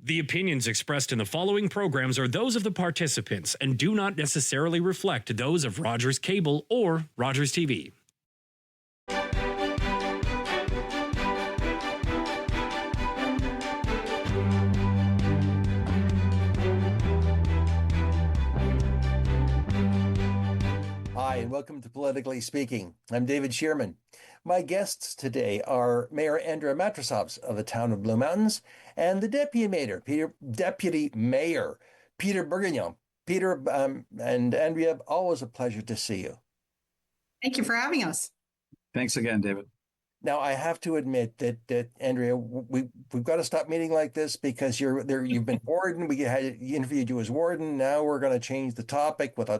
The opinions expressed in the following programs are those of the participants and do not necessarily reflect those of Rogers Cable or Rogers TV. Hi, and welcome to Politically Speaking. I'm David Shearman. My guests today are Mayor Andrea Matrosovs of the town of Blue Mountains and the Deputy Mayor, Peter Bordignon. Peter and Andrea, always a pleasure to see you. Thank you for having us. Thanks again, David. Now, I have to admit that Andrea, we've got to stop meeting like this because you've been warden. We interviewed you as warden. Now we're going to change the topic with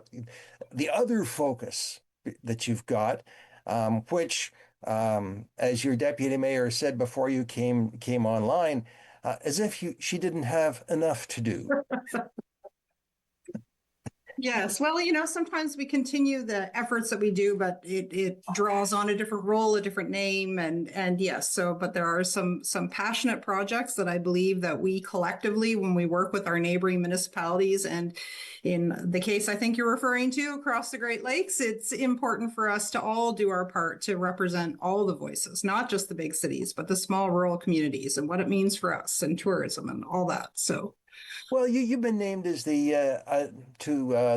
the other focus that you've got, which, as your deputy mayor said before you came online, as if she didn't have enough to do. Yes. Well, sometimes we continue the efforts that we do, but it draws on a different role, a different name. And yes, but there are some passionate projects that I believe that we collectively, when we work with our neighboring municipalities, and in the case I think you're referring to across the Great Lakes, it's important for us to all do our part to represent all the voices, not just the big cities, but the small rural communities and what it means for us and tourism and all that. So. Well, you've been named as the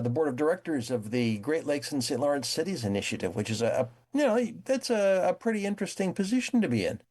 board of directors of the Great Lakes and St. Lawrence Cities Initiative, which is that's a pretty interesting position to be in.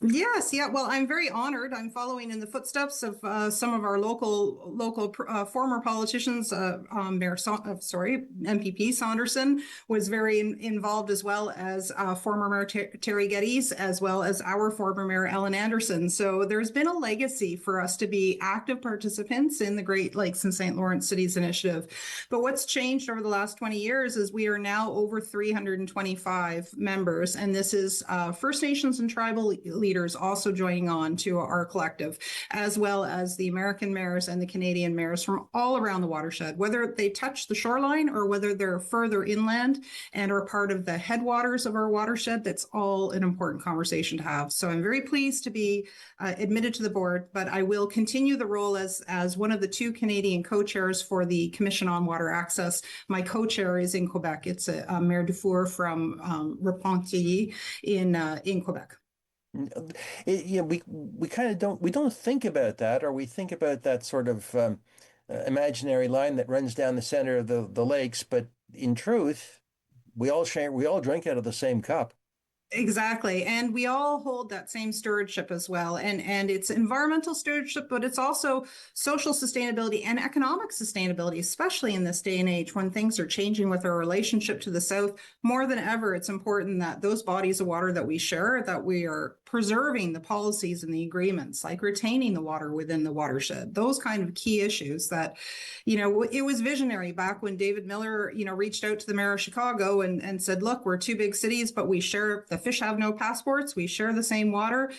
Yes, yeah. Well, I'm very honored. I'm following in the footsteps of some of our local former politicians. MPP Saunderson was very involved, as well as former Mayor Terry Geddes, as well as our former Mayor Ellen Anderson. So there's been a legacy for us to be active participants in the Great Lakes and St. Lawrence Cities Initiative. But what's changed over the last 20 years is we are now over 325 members, and this is First Nations and tribal leaders also joining on to our collective, as well as the American mayors and the Canadian mayors from all around the watershed, whether they touch the shoreline or whether they're further inland and are part of the headwaters of our watershed. That's all an important conversation to have. So I'm very pleased to be admitted to the board, but I will continue the role as one of the two Canadian co-chairs for the Commission on Water Access. My co-chair is in Quebec. It's Mayor Dufour from Repentigny in Quebec. We kind of don't think about that, or we think about that sort of imaginary line that runs down the center of the lakes. But in truth, we all drink out of the same cup. Exactly. And we all hold that same stewardship as well. And it's environmental stewardship, but it's also social sustainability and economic sustainability, especially in this day and age when things are changing with our relationship to the South. More than ever, it's important that those bodies of water that we share, that we are preserving the policies and the agreements, like retaining the water within the watershed, those kind of key issues that, it was visionary back when David Miller, reached out to the mayor of Chicago and said, look, we're two big cities, but we share the fish have no passports. We share the same water.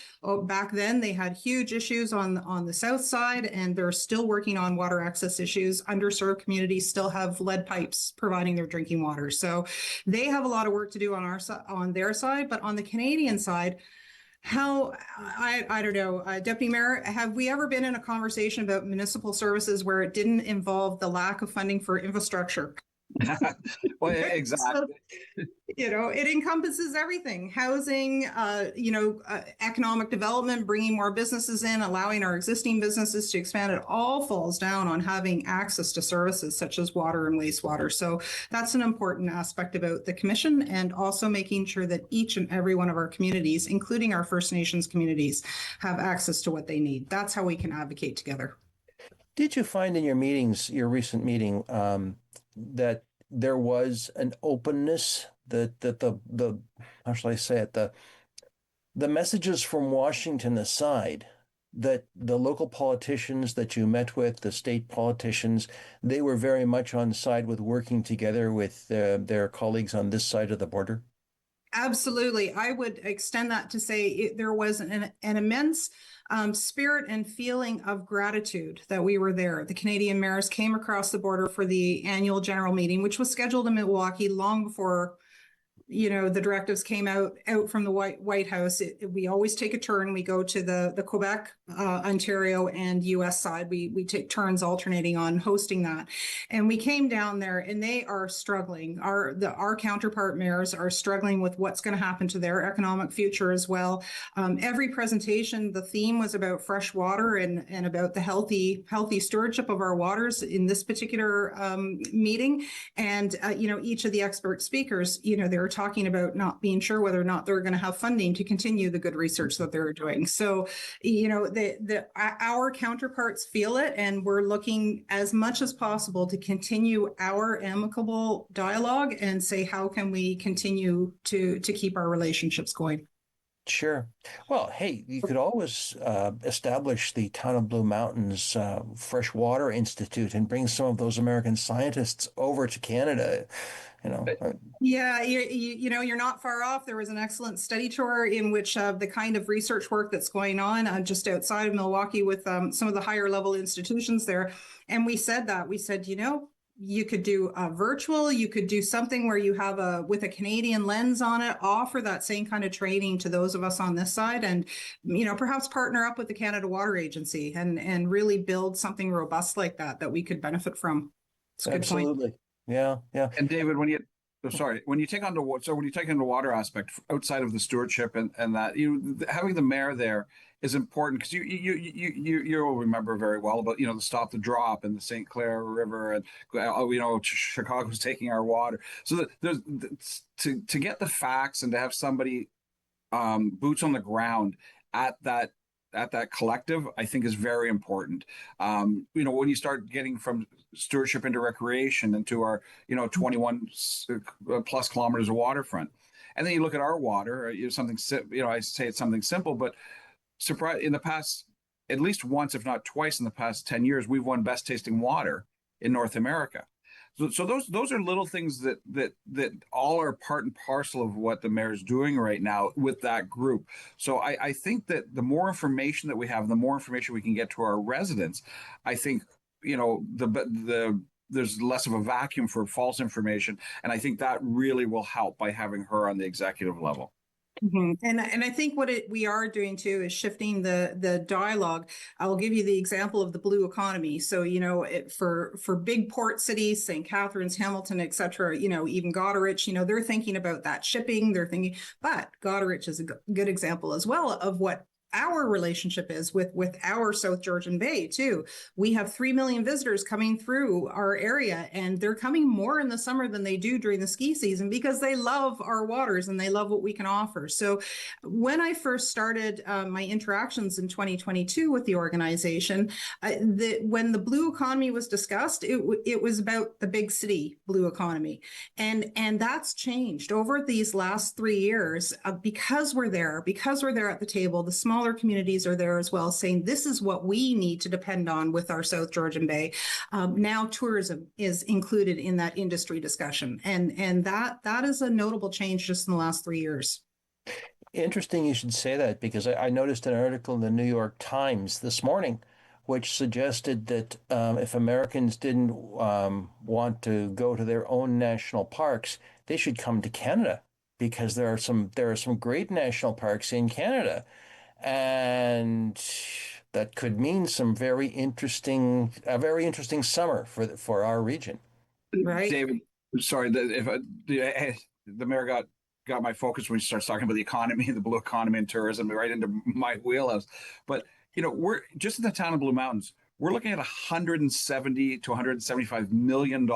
Back then, they had huge issues on the south side, and they're still working on water access issues. Underserved communities still have lead pipes providing their drinking water. So they have a lot of work to do on their side. But on the Canadian side, I don't know, Deputy Mayor, have we ever been in a conversation about municipal services where it didn't involve the lack of funding for infrastructure? Well, exactly. So, it encompasses everything: housing, economic development, bringing more businesses in, allowing our existing businesses to expand. It all falls down on having access to services such as water and wastewater. So that's an important aspect about the commission, and also making sure that each and every one of our communities, including our First Nations communities, have access to what they need. That's how we can advocate together. Did you find in your recent meeting, that there was an openness, that the how shall I say it, the messages from Washington aside, that the local politicians that you met with, the state politicians, they were very much on side with working together with their colleagues on this side of the border? Absolutely. I would extend that to say there was an immense spirit and feeling of gratitude that we were there. The Canadian mayors came across the border for the annual general meeting, which was scheduled in Milwaukee long before the directives came out from the White House, we always take a turn. We go to the Quebec, Ontario, and U.S. side. We take turns alternating on hosting that, and we came down there, and they are struggling. Our counterpart mayors are struggling with what's going to happen to their economic future as well. Every presentation, the theme was about fresh water and about the healthy stewardship of our waters in this particular meeting. And each of the expert speakers, they were talking about not being sure whether or not they're going to have funding to continue the good research that they're doing. So, our counterparts feel it, and we're looking as much as possible to continue our amicable dialogue and say, how can we continue to keep our relationships going? Sure. Well, hey, you could always establish the Town of Blue Mountains Freshwater Institute and bring some of those American scientists over to Canada. Yeah, you're not far off. There was an excellent study tour in which the kind of research work that's going on just outside of Milwaukee with some of the higher level institutions there. And we said, you could do a virtual, you could do something where you have with a Canadian lens on it, offer that same kind of training to those of us on this side, and, perhaps partner up with the Canada Water Agency and really build something robust like that we could benefit from. It's a good point. Absolutely. Yeah. And David, when you take on the water aspect outside of the stewardship and that, having the mayor there is important, because you'll remember very well about the Stop the Drop and the St. Clair River, and Chicago's taking our water. So there's to get the facts and to have somebody boots on the ground at that collective, I think is very important. When you start getting from stewardship into recreation into our 21 plus kilometers of waterfront, and then you look at our water, I say it's something simple, but in the past, at least once, if not twice in the past 10 years, we've won best tasting water in North America. So those are little things that all are part and parcel of what the mayor's doing right now with that group. So I think that the more information that we have, the more information we can get to our residents, I think there's less of a vacuum for false information, and I think that really will help by having her on the executive level. Mm-hmm. And I think what we are doing too is shifting the dialogue. I'll give you the example of the blue economy. So, for big port cities, St. Catharines, Hamilton, et cetera, even Goderich, they're thinking about that shipping, but Goderich is a good example as well of what our relationship is with our South Georgian Bay too. We have 3 million visitors coming through our area, and they're coming more in the summer than they do during the ski season because they love our waters and they love what we can offer. So when I first started my interactions in 2022 with the organization, when the blue economy was discussed, it was about the big city blue economy. And that's changed over these last 3 years because we're there at the table. The smaller communities are there as well, saying this is what we need to depend on with our South Georgian Bay. Now tourism is included in that industry discussion. And that is a notable change just in the last 3 years. Interesting you should say that, because I noticed an article in the New York Times this morning which suggested that if Americans didn't want to go to their own national parks, they should come to Canada, because there are some great national parks in Canada. And that could mean a very interesting summer for our region. Right. David, sorry, the mayor got my focus when he starts talking about the economy, the blue economy and tourism, right into my wheelhouse. But we're just in the town of Blue Mountains, we're looking at $170 to $175 million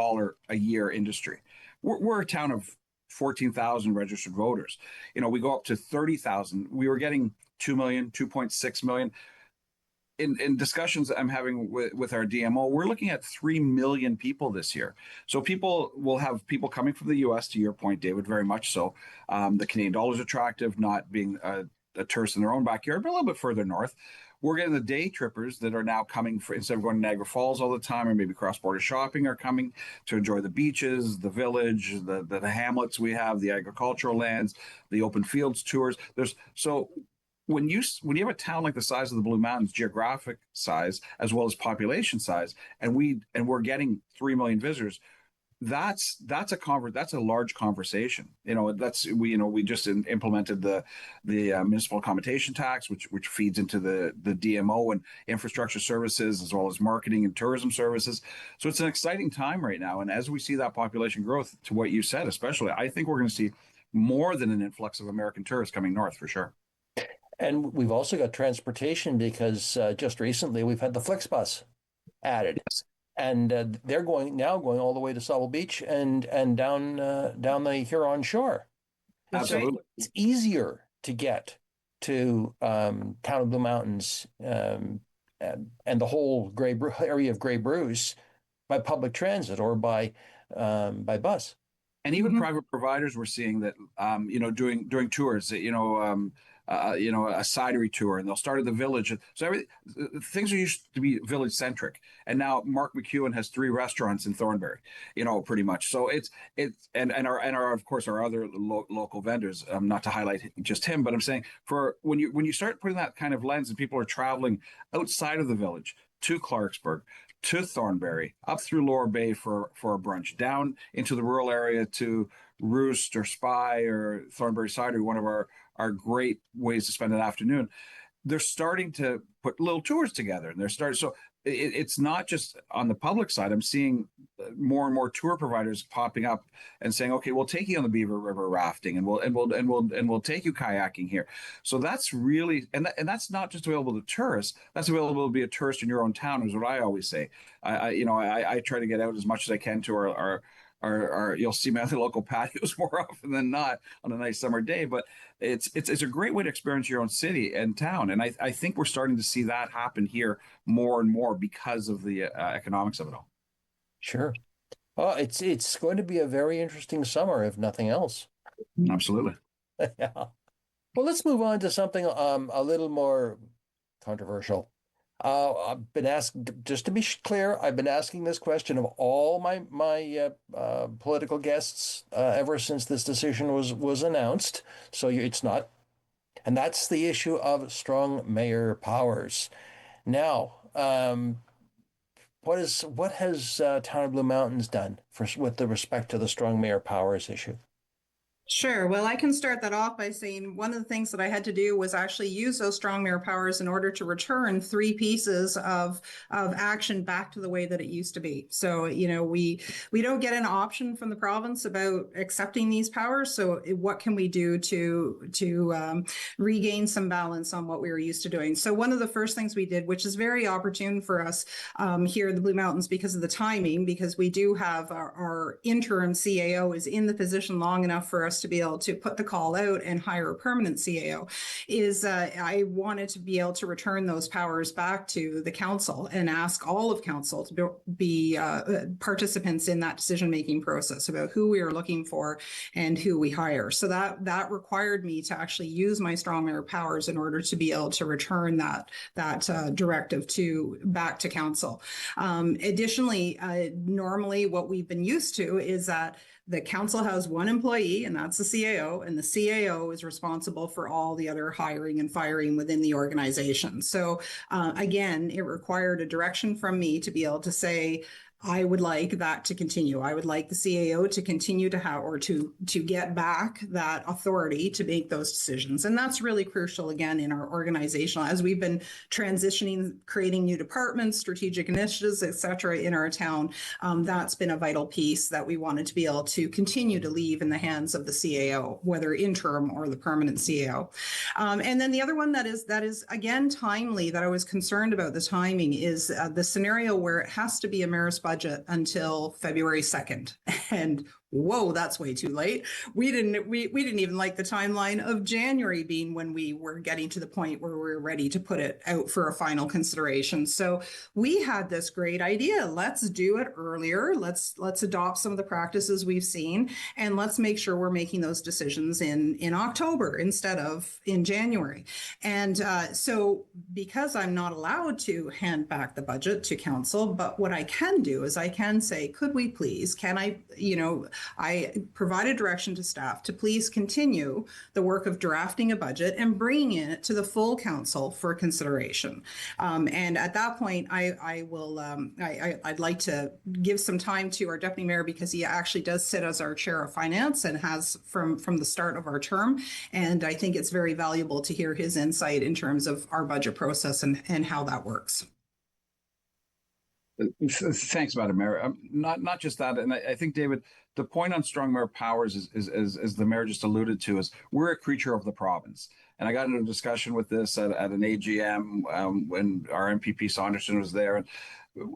a year industry. We're a town of 14,000 registered voters. We go up to 30,000. We were getting 2 million, 2.6 million. In discussions I'm having with our DMO, we're looking at 3 million people this year. So we'll have people coming from the US, to your point, David, very much so. The Canadian dollar is attractive, not being a tourist in their own backyard, but a little bit further north. We're getting the day trippers that are now coming instead of going to Niagara Falls all the time, or maybe cross-border shopping, are coming to enjoy the beaches, the village, the hamlets we have, the agricultural lands, the open fields tours. When you have a town like the size of the Blue Mountains, geographic size as well as population size, and we're getting 3 million visitors, that's a large conversation. We just implemented the municipal accommodation tax, which feeds into the DMO and infrastructure services, as well as marketing and tourism services. So it's an exciting time right now. And as we see that population growth, to what you said, especially, I think we're going to see more than an influx of American tourists coming north for sure. And we've also got transportation because just recently we've had the Flixbus added. And they're going all the way to Sauble Beach and down the Huron shore. Absolutely, it's easier to get to Town of Blue Mountains and the whole area of Grey Bruce by public transit or by bus. And even private providers, we're seeing that doing tours, a cidery tour, and they'll start at the village. So things used to be village centric, and now Mark McEwen has 3 restaurants in Thornbury, pretty much. So it's and our of course our other local vendors. Not to highlight just him, but I'm saying for when you start putting that kind of lens, and people are traveling outside of the village to Clarksburg, to Thornbury, up through Lower Bay for a brunch, down into the rural area to Roost or Spy or Thornbury Cidery, one of our great ways to spend an afternoon. They're starting to put little tours together, and so it's not just on the public side. I'm seeing more and more tour providers popping up and saying, "Okay, we'll take you on the Beaver River rafting, and we'll take you kayaking here." So that's really and that's not just available to tourists. That's available to be a tourist in your own town, is what I always say. I try to get out as much as I can to our you'll see me at the local patios more often than not on a nice summer day, but it's a great way to experience your own city and town. And I think we're starting to see that happen here more and more because of the economics of it all. Sure. Oh, it's going to be a very interesting summer, if nothing else. Absolutely. Yeah. Well, let's move on to something a little more controversial. I've been asked, just to be clear, I've been asking this question of all my political guests ever since this decision was announced. So it's not, and that's the issue of strong mayor powers. Now, what has Town of Blue Mountains done with respect to the strong mayor powers issue? Sure. Well, I can start that off by saying one of the things that I had to do was actually use those strong mayor powers in order to return 3 pieces of action back to the way that it used to be. So, we don't get an option from the province about accepting these powers. So what can we do to regain some balance on what we were used to doing? So one of the first things we did, which is very opportune for us here in the Blue Mountains because of the timing, because we do have our interim CAO is in the position long enough for us to be able to put the call out and hire a permanent CAO, is I wanted to be able to return those powers back to the council and ask all of council to be participants in that decision-making process about who we are looking for and who we hire. So that required me to actually use my strong mayor powers in order to be able to return that directive back to council. Additionally, normally what we've been used to is that the council has one employee, and that's the CAO, and the CAO is responsible for all the other hiring and firing within the organization. So again, it required a direction from me to be able to say, I would like that to continue. I would like the CAO to continue to have, or to get back that authority to make those decisions. And that's really crucial, again, in our organizational, as we've been transitioning, creating new departments, strategic initiatives, et cetera, in our town. That's been a vital piece that we wanted to be able to continue to leave in the hands of the CAO, whether interim or the permanent CAO. And then the other one that is again timely, that I was concerned about the timing, is the scenario where it has to be a mayor's budget until February 2nd. And whoa, that's way too late. We didn't even like the timeline of January being when we were getting to the point where we were ready to put it out for a final consideration. So we had this great idea. Let's do it earlier. Let's adopt some of the practices we've seen, and let's make sure we're making those decisions in October instead of in January. And so because I'm not allowed to hand back the budget to council, but what I can do is I can say, could we please, can I, I provided direction to staff to please continue the work of drafting a budget and bringing it to the full council for consideration. And at that point, I'd like to give some time to our deputy mayor, because he actually does sit as our chair of finance and has from the start of our term. And I think it's very valuable to hear his insight in terms of our budget process and how that works. Thanks, Madam Mayor. Not just that, and I think, David, the point on strong mayor powers is as the mayor just alluded to, is we're a creature of the province. And I got into a discussion with this at an AGM when our MPP Saunderson was there. And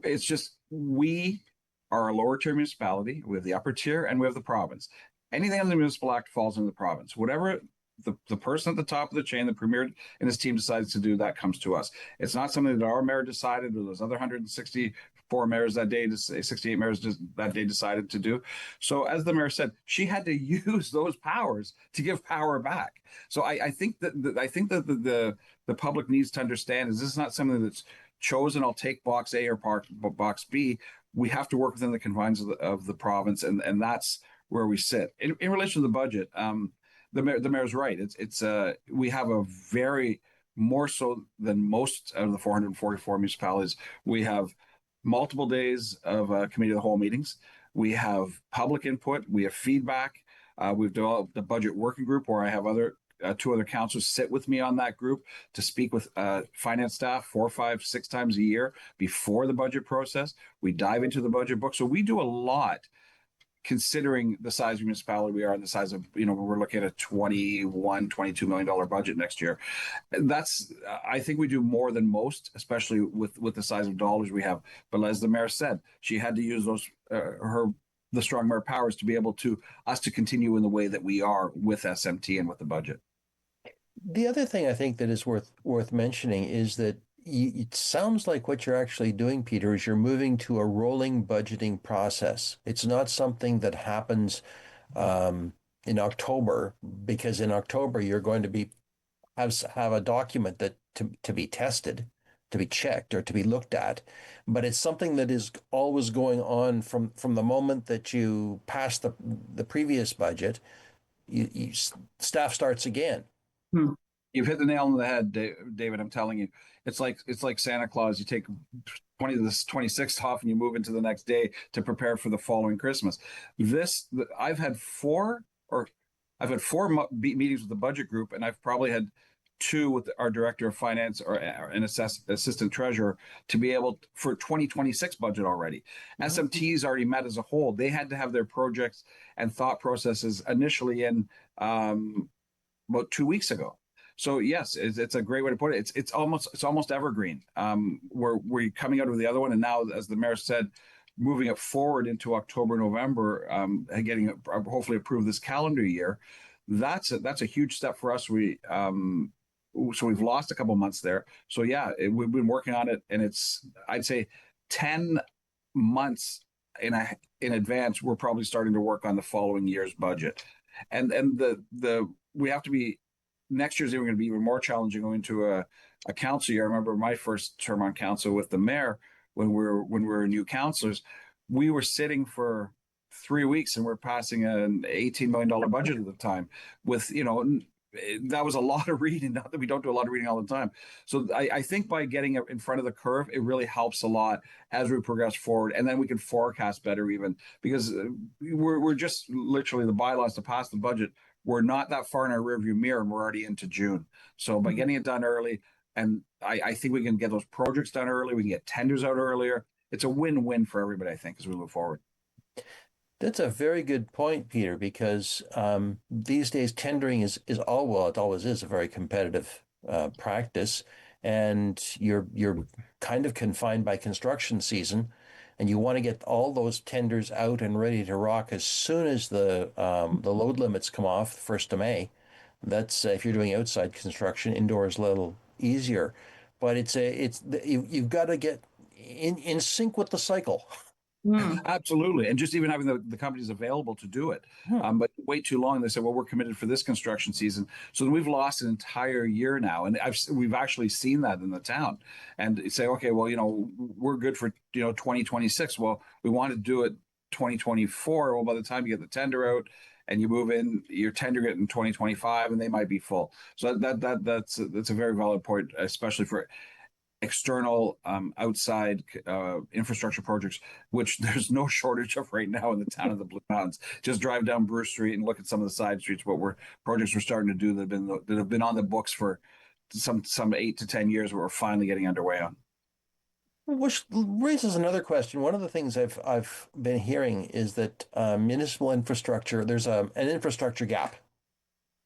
it's just, we are a lower tier municipality. We have the upper tier and we have the province. Anything in the municipal act falls into the province. Whatever the person at the top of the chain, the premier and his team decides to do, that comes to us. It's not something that our mayor decided, or those other 164 mayors that day, 68 mayors that day decided to do. So as the mayor said, she had to use those powers to give power back. So I think that the public needs to understand is this is not something that's chosen. I'll take box A or box B. We have to work within the confines of the province, and that's where we sit. In relation to the budget, the mayor's right. We have a very, more so than most of the 444 municipalities, we have multiple days of committee of the whole meetings. We have public input. We have feedback. We've developed a budget working group where I have two other councillors sit with me on that group to speak with finance staff 4, 5, 6 times a year before the budget process. We dive into the budget book. So we do a lot, considering the size of municipality we are and the size of, we're looking at a $21-22 million budget next year. I think we do more than most, especially with the size of dollars we have. But as the mayor said, she had to use those, the strong mayor powers to be able to continue in the way that we are with SMT and with the budget. The other thing I think that is worth mentioning is that it sounds like what you're actually doing, Peter, is you're moving to a rolling budgeting process. It's not something that happens in October, because in October you're going to have a document that to be tested, to be checked, or to be looked at. But it's something that is always going on from the moment that you pass the previous budget. Staff starts again. You've hit the nail on the head, David. I'm telling you, it's like Santa Claus. You take the 26th off and you move into the next day to prepare for the following Christmas. I've had four meetings with the budget group, and I've probably had 2 with our director of finance or an assistant treasurer to be able for 2026 budget already. SMT's already met as a whole. They had to have their projects and thought processes initially in about 2 weeks ago. So yes, it's a great way to put it. It's almost evergreen. We're coming out of the other one, and now, as the mayor said, moving it forward into October, November, and getting it hopefully approved this calendar year. That's a huge step for us. So we've lost a couple months there. So yeah, we've been working on it, and I'd say 10 months in advance. We're probably starting to work on the following year's budget, and we have to be. Next year's even going to be even more challenging going to a council year. I remember my first term on council with the mayor when we were new councillors. We were sitting for 3 weeks and we're passing an $18 million budget at the time. With that was a lot of reading. Not that we don't do a lot of reading all the time. So I think by getting it in front of the curve, it really helps a lot as we progress forward, and then we can forecast better even, because we're just literally the bylaws to pass the budget. We're not that far in our rearview mirror, and we're already into June. So by getting it done early, and I think we can get those projects done early, we can get tenders out earlier. It's a win-win for everybody, I think, as we move forward. That's a very good point, Peter, because these days tendering it always is a very competitive practice, and you're kind of confined by construction season. And you want to get all those tenders out and ready to rock as soon as the load limits come off, 1st of May. That's if you're doing outside construction. Indoors a little easier, but you've got to get in sync with the cycle. Absolutely. And just even having the companies available to do it. But wait too long, they said, well, we're committed for this construction season. So then we've lost an entire year now. And we've actually seen that in the town. And say, okay, well, we're good for, 2026. Well, we want to do it 2024. Well, by the time you get the tender out and you move in, you're tendering it in 2025, and they might be full. So that's a very valid point, especially for external outside infrastructure projects, which there's no shortage of right now in the town of the Blue Mountains. Just drive down Bruce Street and look at some of the side streets. Projects we're starting to do that have been on the books for some 8 to 10 years, we're finally getting underway on. Which raises another question. One of the things I've been hearing is that municipal infrastructure, there's an infrastructure gap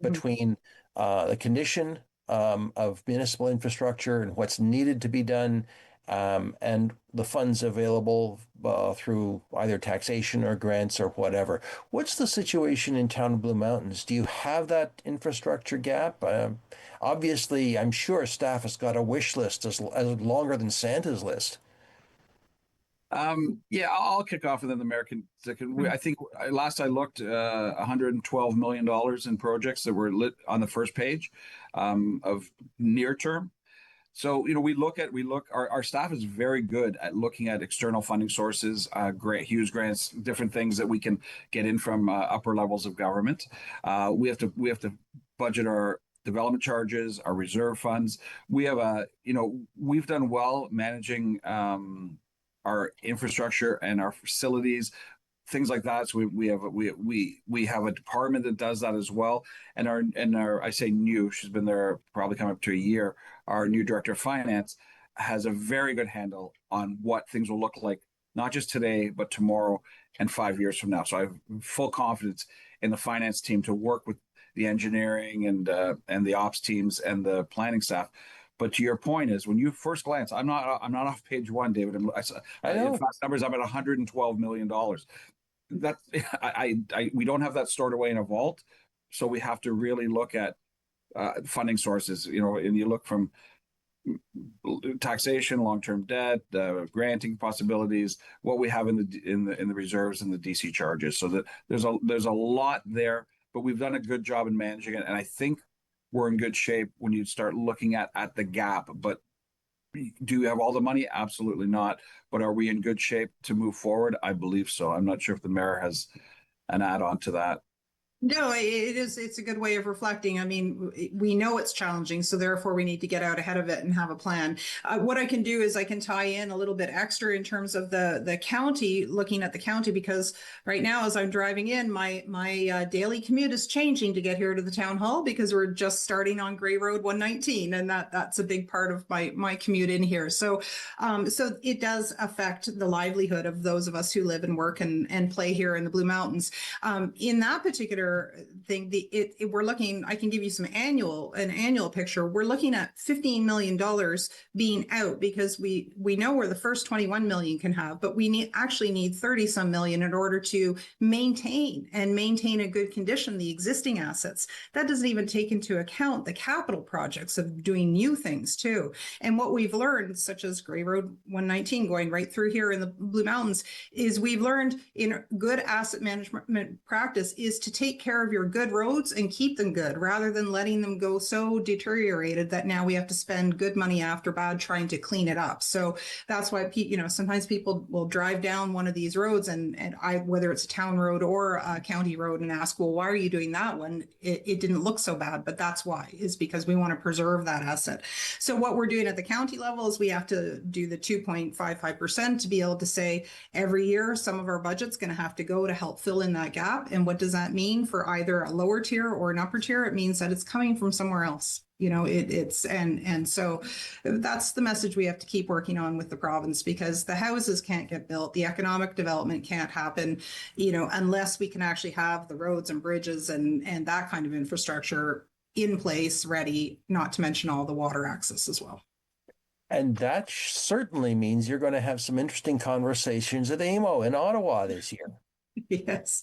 between the condition of municipal infrastructure and what's needed to be done, and the funds available through either taxation or grants or whatever. What's the situation in town of Blue Mountains? Do you have that infrastructure gap? Obviously, I'm sure staff has got a wish list as longer than Santa's list. Yeah, I'll kick off, and then the mayor can. I think last I looked, $112 million in projects that were lit on the first page of near term. So, our staff is very good at looking at external funding sources, huge grants, different things that we can get in from upper levels of government. We have to budget our development charges, our reserve funds. We've done well managing our infrastructure and our facilities, things like that. So we have a department that does that as well. And our I say new, she's been there probably coming up to a year. Our new director of finance has a very good handle on what things will look like, not just today, but tomorrow and 5 years from now. So I have full confidence in the finance team to work with the engineering and the ops teams and the planning staff. But to your point is, when you first glance, I'm not off page one, David. I know. In fast numbers, I'm at $112 million. That we don't have that stored away in a vault, so we have to really look at funding sources. And you look from taxation, long-term debt, granting possibilities, what we have in the reserves and the DC charges. So that there's a lot there, but we've done a good job in managing it, and I think we're in good shape when you start looking at the gap. But do you have all the money? Absolutely not. But are we in good shape to move forward? I believe so. I'm not sure if the mayor has an add-on to that. No, it's a good way of reflecting. I mean, we know it's challenging, so therefore we need to get out ahead of it and have a plan. What I can do is I can tie in a little bit extra in terms of the county, looking at the county, because right now as I'm driving in, my daily commute is changing to get here to the town hall, because we're just starting on Gray Road 119, and that's a big part of my commute in here. So it does affect the livelihood of those of us who live and work and play here in the Blue Mountains. In that particular thing, we're looking, I can give you an annual picture. We're looking at $15 million being out, because we know where the first 21 million can have, but we actually need 30 some million in order to maintain a good condition the existing assets. That doesn't even take into account the capital projects of doing new things too. And what we've learned, such as Gray Road 119 going right through here in the Blue Mountains, is we've learned in good asset management practice is to take care of your good roads and keep them good, rather than letting them go so deteriorated that now we have to spend good money after bad trying to clean it up. So that's why sometimes people will drive down one of these roads and whether it's a town road or a county road, and ask, well, why are you doing that one? It didn't look so bad, but that's why, is because we want to preserve that asset. So what we're doing at the county level is we have to do the 2.55% to be able to say every year some of our budget's going to have to go to help fill in that gap. And what does that mean for either a lower tier or an upper tier? It means that it's coming from somewhere else. So that's the message we have to keep working on with the province, because the houses can't get built, the economic development can't happen, unless we can actually have the roads and bridges and that kind of infrastructure in place, ready, not to mention all the water access as well. And that certainly means you're going to have some interesting conversations at AMO in Ottawa this year. Yes.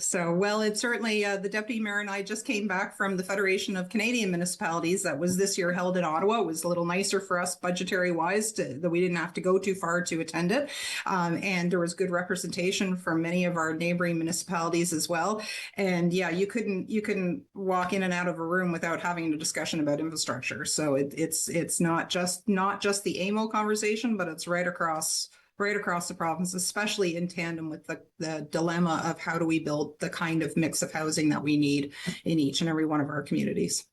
So, well, it's certainly the deputy mayor and I just came back from the Federation of Canadian Municipalities that was this year held in Ottawa. It was a little nicer for us budgetary wise that we didn't have to go too far to attend it. And there was good representation from many of our neighboring municipalities as well. And yeah, you couldn't walk in and out of a room without having a discussion about infrastructure. So it's not just the AMO conversation, but it's right across right across the province, especially in tandem with the dilemma of how do we build the kind of mix of housing that we need in each and every one of our communities.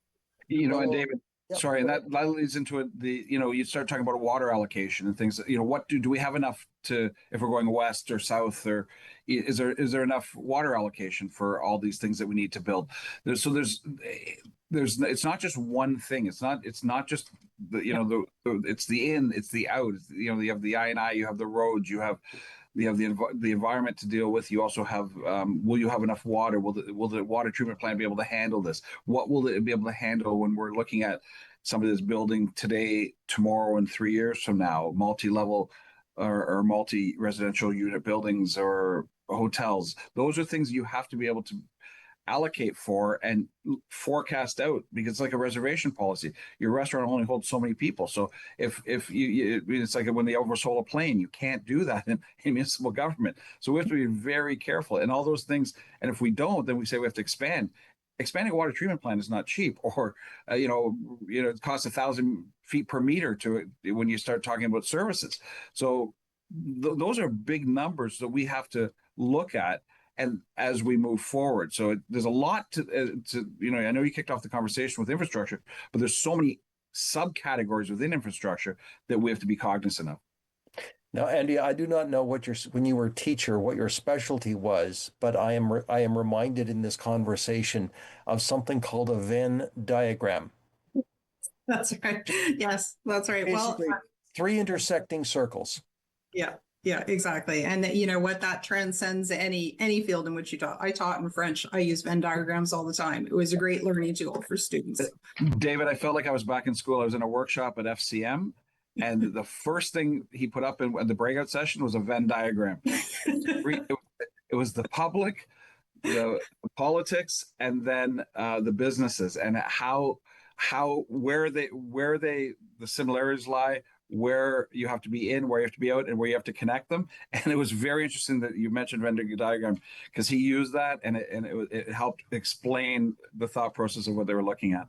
You know, and Well, David, yep. sorry, and that leads into it, you start talking about water allocation and things that, what do we have enough to, if we're going west or south, or is there enough water allocation for all these things that we need to build? There's it's not just one thing. It's not just it's the in, it's the out. You have the I&I, you have the roads, you have the environment to deal with. You also have, will you have enough water? Will the water treatment plant be able to handle this? What will it be able to handle when we're looking at somebody that's building today, tomorrow, and 3 years from now, multi-level or multi-residential unit buildings or hotels? Those are things you have to be able to allocate for and forecast out, because it's like a reservation policy. Your restaurant only holds so many people. So if it's like when they oversold a plane, you can't do that in municipal government. So we have to be very careful and all those things. And if we don't, then we say we have to expand. Expanding a water treatment plant is not cheap, or it costs 1,000 feet per meter when you start talking about services. So those are big numbers that we have to look at, and as we move forward. So there's a lot to I know you kicked off the conversation with infrastructure, but there's so many subcategories within infrastructure that we have to be cognizant of. Now, Andy, I do not know when you were a teacher, what your specialty was, but I am reminded in this conversation of something called a Venn diagram. That's right. Yes, that's right. Basically, three intersecting circles. Yeah. Yeah, exactly. And you know what, that transcends any field in which you taught. I taught in French. I use Venn diagrams all the time. It was a great learning tool for students. David, I felt like I was back in school. I was in a workshop at FCM, and the first thing he put up in the breakout session was a Venn diagram. It was the public, the politics, and then the businesses, and where the similarities lie, where you have to be in, where you have to be out, and where you have to connect them. And it was very interesting that you mentioned Venn diagram, because he used that, and it helped explain the thought process of what they were looking at.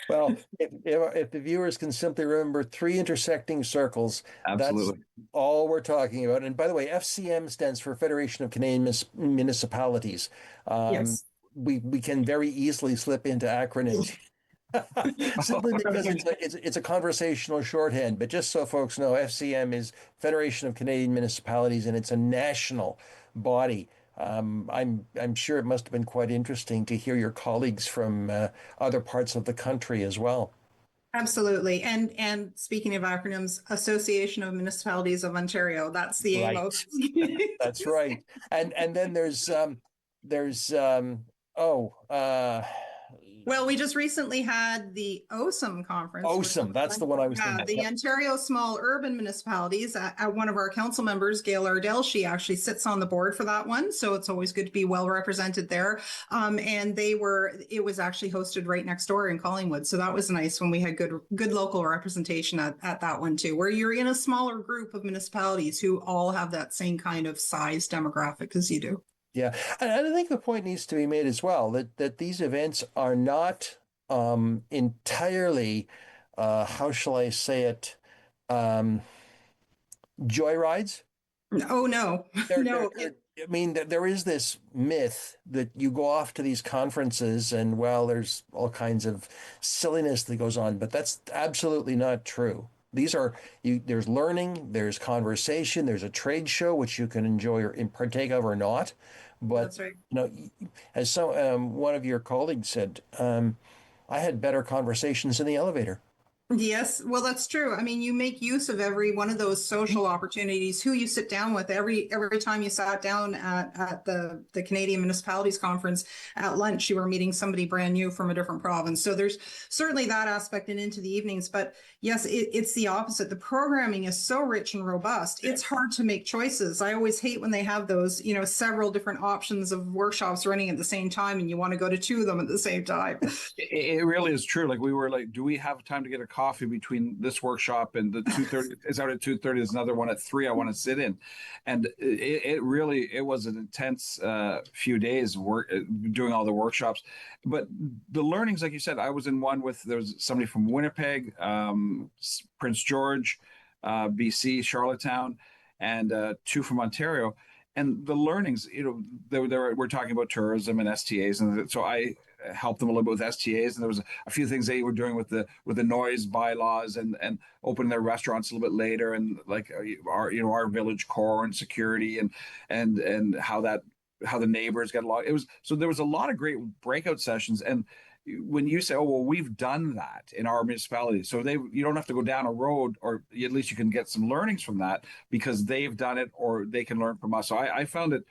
Well, if the viewers can simply remember three intersecting circles, absolutely, that's all we're talking about. And by the way, FCM stands for Federation of Canadian Municipalities. Yes. We can very easily slip into acronyms. Simply because it's a conversational shorthand. But just so folks know, FCM is Federation of Canadian Municipalities, and it's a national body. I'm sure it must have been quite interesting to hear your colleagues from other parts of the country as well. Absolutely. And speaking of acronyms, Association of Municipalities of Ontario, that's the aim of. That's right. And then there's well, we just recently had the OSM conference. OSM, that's the one I was thinking. The Ontario Small Urban Municipalities. One of our council members, Gail Ardell, she actually sits on the board for that one. So it's always good to be well represented there. And it was actually hosted right next door in Collingwood. So that was nice when we had good local representation at that one too, where you're in a smaller group of municipalities who all have that same kind of size demographic as you do. Yeah, and I think the point needs to be made as well that these events are not entirely, how shall I say it, joyrides. Oh, no. No. I mean, there is this myth that you go off to these conferences and, well, there's all kinds of silliness that goes on, but that's absolutely not true. There's learning, there's conversation, there's a trade show, which you can enjoy or partake of or not. But, that's right. As one of your colleagues said, I had better conversations in the elevator. Yes, well, that's true. I mean, you make use of every one of those social opportunities, who you sit down with. Every time you sat down at the Canadian Municipalities Conference at lunch, you were meeting somebody brand new from a different province. So there's certainly that aspect and into the evenings. But yes, it's the opposite. The programming is so rich and robust. It's hard to make choices. I always hate when they have those, several different options of workshops running at the same time, and you want to go to two of them at the same time. It really is true. Like, we were like, do we have time to get a coffee between this workshop and the 2:30 is out at 2:30? There's another one at 3 I want to sit in. And it was an intense few days doing all the workshops. But the learnings, like you said, I was in one there was somebody from Winnipeg, Prince George, BC, Charlottetown. and 2 from Ontario. And the learnings, we're talking about tourism and STAs, and so I helped them a little bit with STAs, and there was a few things they were doing with the noise bylaws and opening their restaurants a little bit later, and like our village core and security and how the neighbors get along. There was a lot of great breakout sessions. And when you say, oh, well, we've done that in our municipality, so you don't have to go down a road, or at least you can get some learnings from that because they've done it, or they can learn from us. So I found it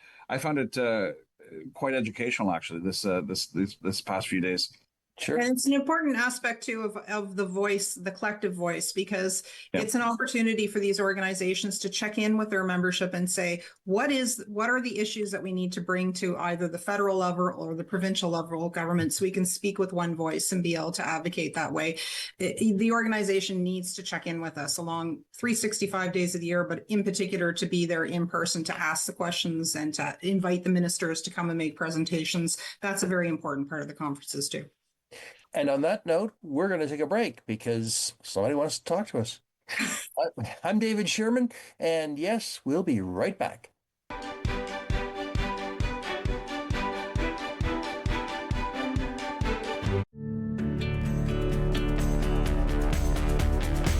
quite educational, actually, this past few days. Sure. And it's an important aspect too of the voice, the collective voice, because it's an opportunity for these organizations to check in with their membership and say, what are the issues that we need to bring to either the federal level or the provincial level government, so we can speak with one voice and be able to advocate that way. The organization needs to check in with us along 365 days of the year, but in particular to be there in person to ask the questions and to invite the ministers to come and make presentations. That's a very important part of the conferences too. And on that note, we're going to take a break because somebody wants to talk to us. I'm David Shearman, and yes, we'll be right back.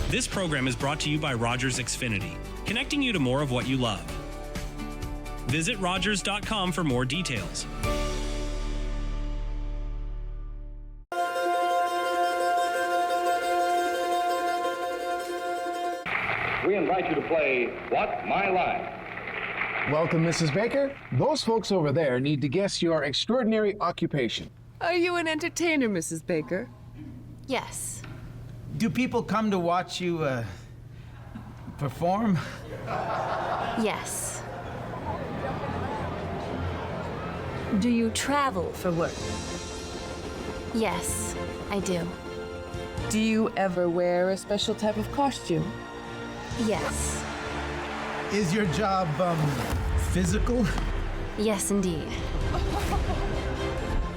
This program is brought to you by Rogers Xfinity, connecting you to more of what you love. Visit Rogers.com for more details. We invite you to play What's My Line? Welcome, Mrs. Baker. Those folks over there need to guess your extraordinary occupation. Are you an entertainer, Mrs. Baker? Yes. Do people come to watch you perform? Yes. Do you travel for work? Yes, I do. Do you ever wear a special type of costume? Yes. Is your job, physical? Yes, indeed.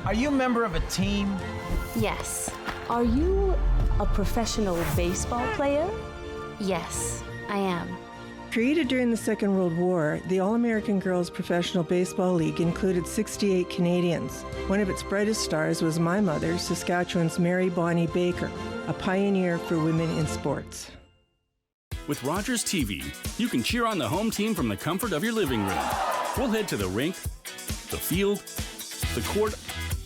Are you a member of a team? Yes. Are you a professional baseball player? Yes, I am. Created during the Second World War, the All-American Girls Professional Baseball League included 68 Canadians. One of its brightest stars was my mother, Saskatchewan's Mary Bonnie Baker, a pioneer for women in sports. With Rogers TV, you can cheer on the home team from the comfort of your living room. We'll head to the rink, the field, the court,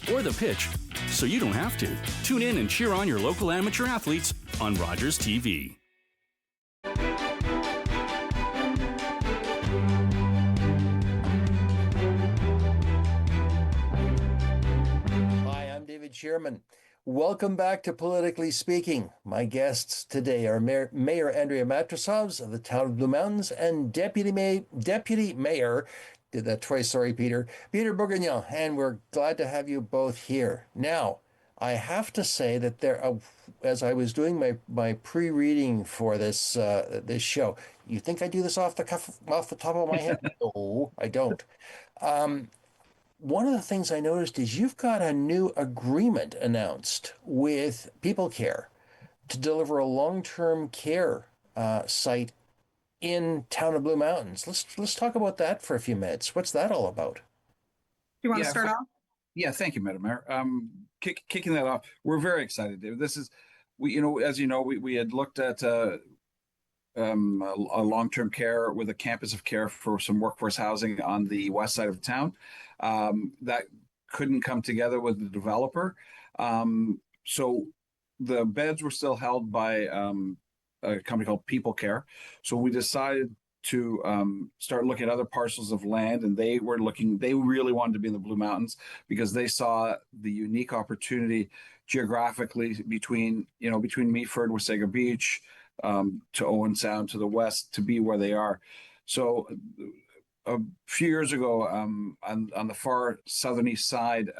or the pitch, so you don't have to. Tune in and cheer on your local amateur athletes on Rogers TV. Hi, I'm David Shearman. Welcome back to Politically Speaking. My guests today are Mayor Andrea Matrosovs of the town of Blue Mountains and Deputy Mayor, did that twice, sorry, Peter Bordignon, and we're glad to have you both here. Now, I have to say that as I was doing my pre-reading for this show, you think I do this off the top of my head? No, I don't. One of the things I noticed is you've got a new agreement announced with People Care to deliver a long-term care site in town of Blue Mountains. Let's talk about that for a few minutes. What's that all about? Do you want to start off? Yeah, thank you, Madam Mayor. Kicking that off, we're very excited, David. This is, as you know, we had looked at a long-term care with a campus of care for some workforce housing on the west side of town. That couldn't come together with the developer. So the beds were still held by a company called People Care. So we decided to start looking at other parcels of land, and they really wanted to be in the Blue Mountains because they saw the unique opportunity geographically between Meaford, Wasaga Beach, to Owen Sound to the west, to be where they are. So a few years ago, on the far southern east side,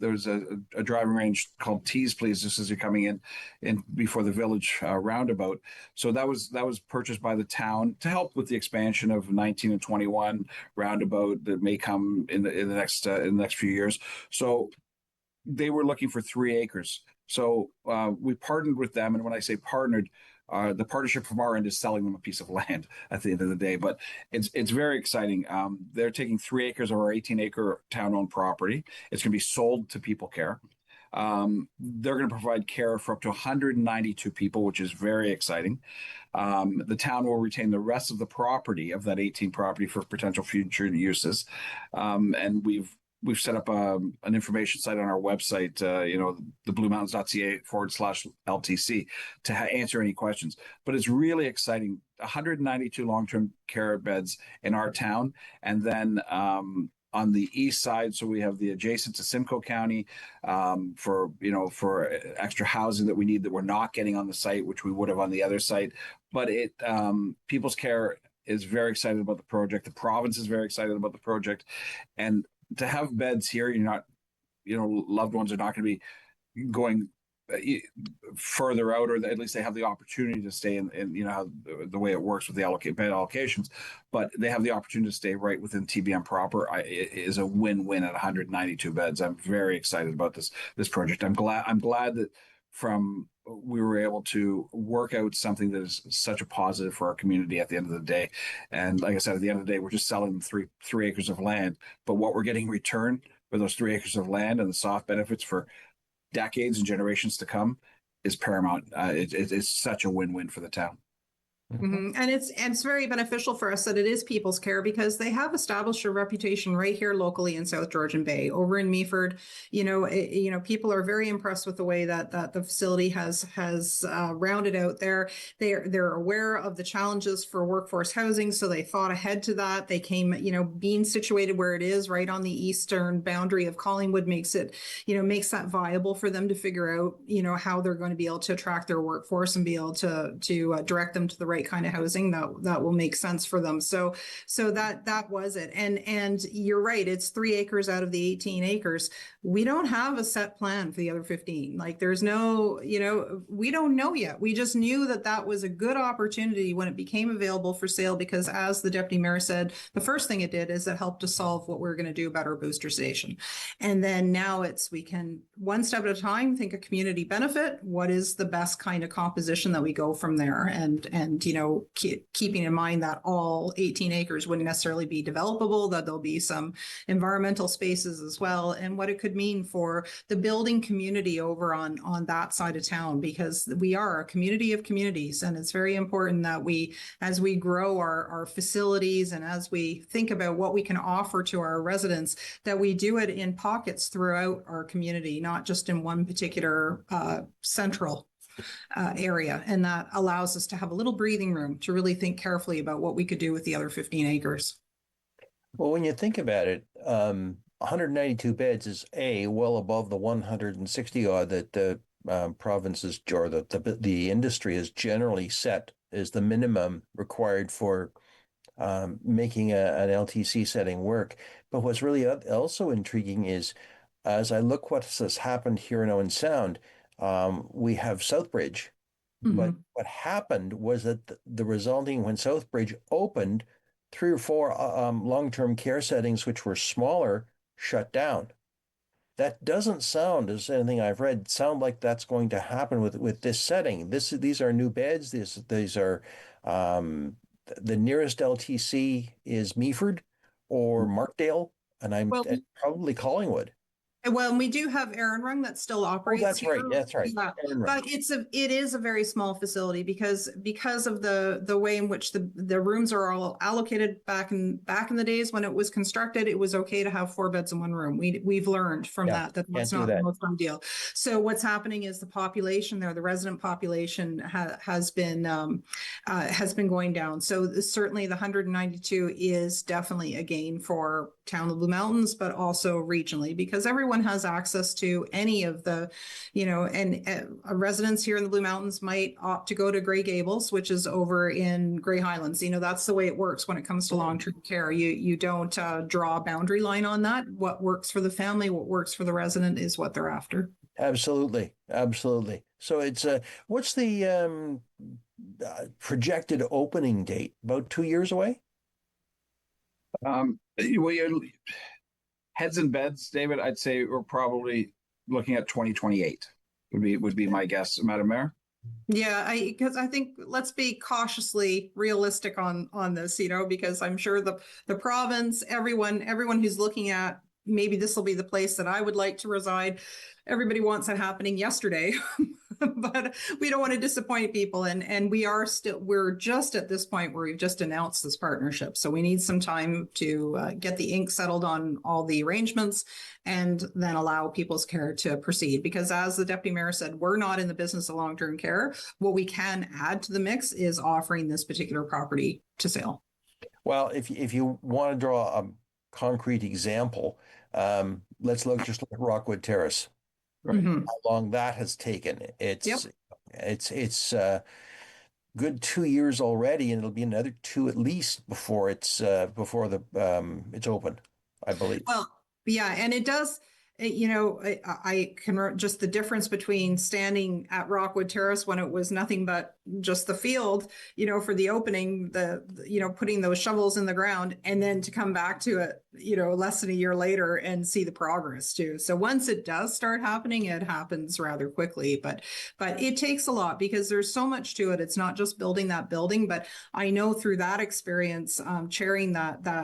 there was a driving range called Tees Please, just as you're coming in before the village roundabout. So that was purchased by the town to help with the expansion of 19 and 21 roundabout that may come in the next few years. So they were looking for 3 acres. So we partnered with them, and when I say partnered, the partnership from our end is selling them a piece of land at the end of the day. But it's very exciting. They're taking 3 acres of our 18-acre town-owned property. It's going to be sold to People Care. They're going to provide care for up to 192 people, which is very exciting. The town will retain the rest of the property of that 18 property for potential future uses. And we've set up an information site on our website, the bluemountains.ca/LTC to answer any questions. But it's really exciting. 192 long-term care beds in our town. And then on the east side, so we have the adjacent to Simcoe County for extra housing that we need that we're not getting on the site, which we would have on the other site. But People's Care is very excited about the project. The province is very excited about the project, and to have beds here, you're not, loved ones are not going to be going further out, or at least they have the opportunity to stay in how the way it works with the bed allocations, but they have the opportunity to stay right within TBM proper. It is a win-win at 192 beds. I'm very excited about this project. I'm glad that we were able to work out something that is such a positive for our community at the end of the day. And like I said, at the end of the day, we're just selling them three acres of land, but what we're getting in return for those 3 acres of land and the soft benefits for decades and generations to come is paramount. It's such a win-win for the town. Mm-hmm. And it's very beneficial for us that it is People's Care, because they have established a reputation right here locally in South Georgian Bay. Over in Meaford, people are very impressed with the way that the facility has rounded out there. They're aware of the challenges for workforce housing, so they thought ahead to that. They came, being situated where it is, right on the eastern boundary of Collingwood, makes that viable for them to figure out, how they're going to be able to attract their workforce and be able to direct them to the right kind of housing that will make sense for them. So that was it. And you're right, it's 3 acres out of the 18 acres. We don't have a set plan for the other 15. Like, there's no, we don't know yet. We just knew that was a good opportunity when it became available for sale, because as the deputy mayor said, the first thing it did is it helped to solve what we're going to do about our booster station. And then now we can one step at a time think a community benefit. What is the best kind of composition that we go from there? And keeping in mind that all 18 acres wouldn't necessarily be developable, that there'll be some environmental spaces as well, and what it could mean for the building community over on that side of town, because we are a community of communities, and it's very important that as we grow our facilities and as we think about what we can offer to our residents, that we do it in pockets throughout our community, not just in one particular central area. And that allows us to have a little breathing room to really think carefully about what we could do with the other 15 acres. Well, when you think about it, 192 beds is well above the 160 odd that the provinces or the industry has generally set as the minimum required for making an LTC setting work. But what's really also intriguing is, as I look what has happened here in Owen Sound, we have Southbridge, but what happened was that the resulting, when Southbridge opened, 3 or 4 long-term care settings, which were smaller, shut down. That doesn't sound, as anything I've read, sound like that's going to happen with this setting. These are new beds. These are the nearest LTC is Meaford or Markdale, and probably Collingwood. Well, and we do have Aaronrung that still operates. Oh, that's here. right. That's right. Yeah. But it is a very small facility because of the way in which the rooms are all allocated back in the days when it was constructed. It was okay to have 4 beds in one room. We've learned from that's not the most ideal. So what's happening is the population there, the resident population has been going down. So certainly the 192 is definitely a gain for Town of Blue Mountains, but also regionally, because everyone has access to any of the, and residents here in the Blue Mountains might opt to go to Grey Gables, which is over in Grey Highlands. That's the way it works when it comes to long-term care. You don't draw a boundary line on that. What works for the family, what works for the resident is what they're after. Absolutely. Absolutely. So it's what's the projected opening date? About 2 years away? Heads and beds, David, I'd say we're probably looking at 2028 would be my guess, Madam Mayor. Yeah, because I think let's be cautiously realistic on this, because I'm sure the province, everyone who's looking at maybe this will be the place that I would like to reside. Everybody wants it happening yesterday, but we don't want to disappoint people. And we're just at this point where we've just announced this partnership. So we need some time to get the ink settled on all the arrangements and then allow people's care to proceed. Because as the deputy mayor said, we're not in the business of long-term care. What we can add to the mix is offering this particular property to sale. Well, if you want to draw a concrete example, let's look at Rockwood Terrace. Right. Mm-hmm. How long that has taken. It's good 2 years already, and it'll be another 2 at least before it's open, I believe. Well, yeah, and it does. I can just the difference between standing at Rockwood Terrace when it was nothing but just the field, for the opening, putting those shovels in the ground, and then to come back to it, less than a year later and see the progress too. So once it does start happening, it happens rather quickly, but it takes a lot because there's so much to it. It's not just building that building, but I know through that experience, chairing that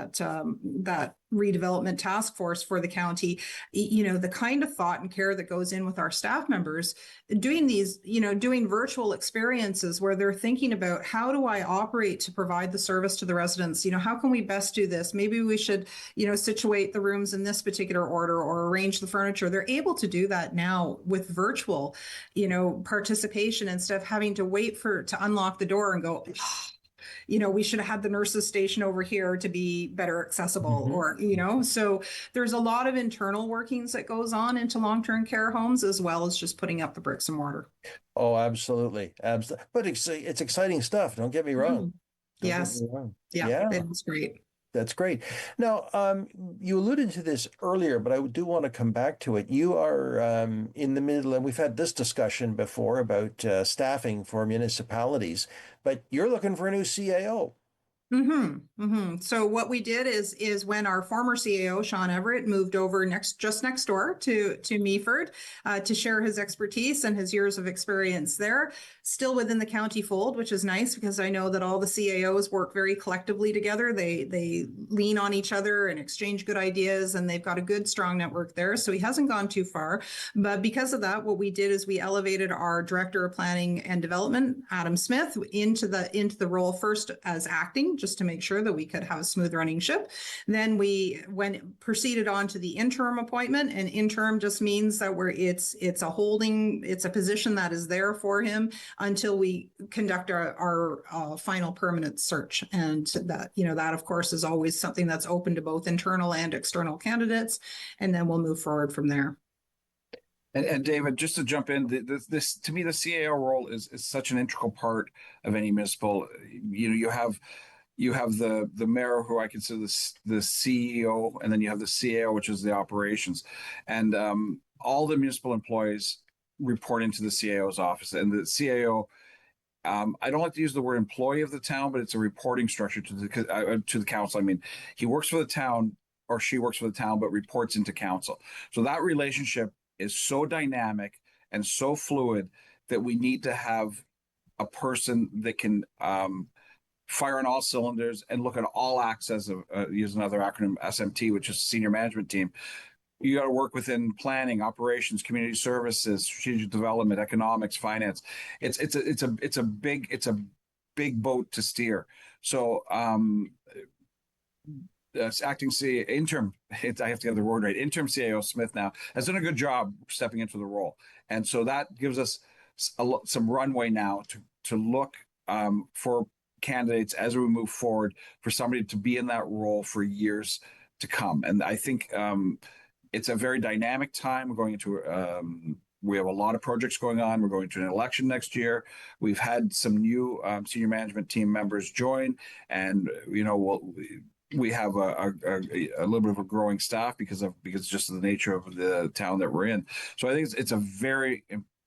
redevelopment task force for the county, the kind of thought and care that goes in with our staff members doing these, doing virtual experiences where they're thinking about how do I operate to provide the service to the residents? How can we best do this? Maybe we should, situate the rooms in this particular order or arrange the furniture. They're able to do that now with virtual, participation instead of having to wait to unlock the door and go, we should have had the nurses station over here to be better accessible, or, so there's a lot of internal workings that goes on into long-term care homes, as well as just putting up the bricks and mortar. Oh, absolutely. But it's exciting stuff. Don't get me wrong. Yes. Yeah, it's great. That's great. Now, you alluded to this earlier, but I do want to come back to it. You are in the middle, and we've had this discussion before about staffing for municipalities, but you're looking for a new CAO. So what we did is when our former CAO, Sean Everett, moved over just next door to Meaford to share his expertise and his years of experience there, still within the county fold, which is nice because I know that all the CAOs work very collectively together. They lean on each other and exchange good ideas, and they've got a good, strong network there. So he hasn't gone too far. But because of that, what we did is we elevated our Director of Planning and Development, Adam Smith, into the role first as acting, just to make sure that we could have a smooth running ship. Then we proceeded on to the interim appointment, and interim just means that it's a position that is there for him until we conduct our final permanent search. And that of course is always something that's open to both internal and external candidates. And then we'll move forward from there. And David, just to jump in, this to me, the CAO role is such an integral part of any municipal. You have the mayor, who I consider the CEO, and then you have the CAO, which is the operations, and all the municipal employees report into the CAO's office. And the CAO, I don't like to use the word employee of the town, but it's a reporting structure to the council. I mean, he works for the town, or she works for the town, but reports into council. So that relationship is so dynamic and so fluid that we need to have a person that can fire on all cylinders and look at all axes of use another acronym, SMT, which is Senior Management Team. You got to work within planning, operations, community services, strategic development, economics, finance. It's a big boat to steer. So acting interim, I have to get the word right. Interim CAO Smith now has done a good job stepping into the role, and so that gives us some runway now to look for candidates as we move forward, for somebody to be in that role for years to come. And I think it's a very dynamic time. We're going into we have a lot of projects going on. We're going to an election next year. We've had some new senior management team members join, and we have a little bit of a growing staff because just of the nature of the town that we're in. So I think it's a very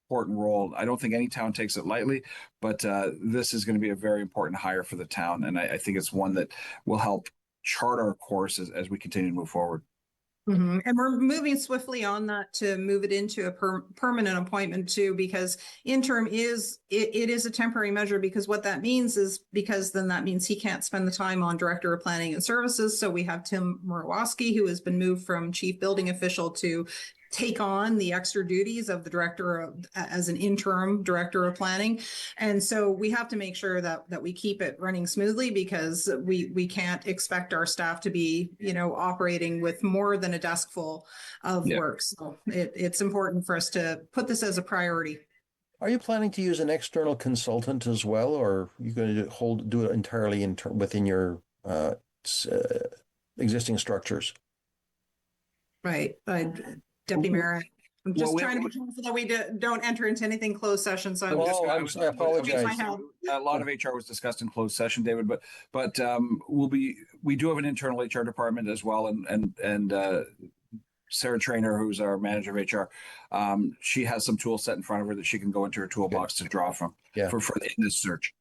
important role. I don't think any town takes it lightly, but this is going to be a very important hire for the town, and I think it's one that will help chart our course as we continue to move forward. And we're moving swiftly on that to move it into a permanent appointment too, because interim is it is a temporary measure, because what that means is then that means he can't spend the time on director of planning and services. So we have Tim Murawoski, who has been moved from chief building official to take on the extra duties of the director as an interim director of planning. And so we have to make sure that we keep it running smoothly, because we can't expect our staff to be, operating with more than a desk full of work. So it's important for us to put this as a priority. Are you planning to use an external consultant as well, or are you going to do it entirely within your existing structures? Right. Deputy Mayor, I'm just trying to be careful that we don't enter into anything closed session. So I apologize. A lot of HR was discussed in closed session, David, but we do have an internal HR department as well, and Sarah Trainer, who's our manager of HR, she has some tools set in front of her that she can go into her toolbox to draw from for in this search.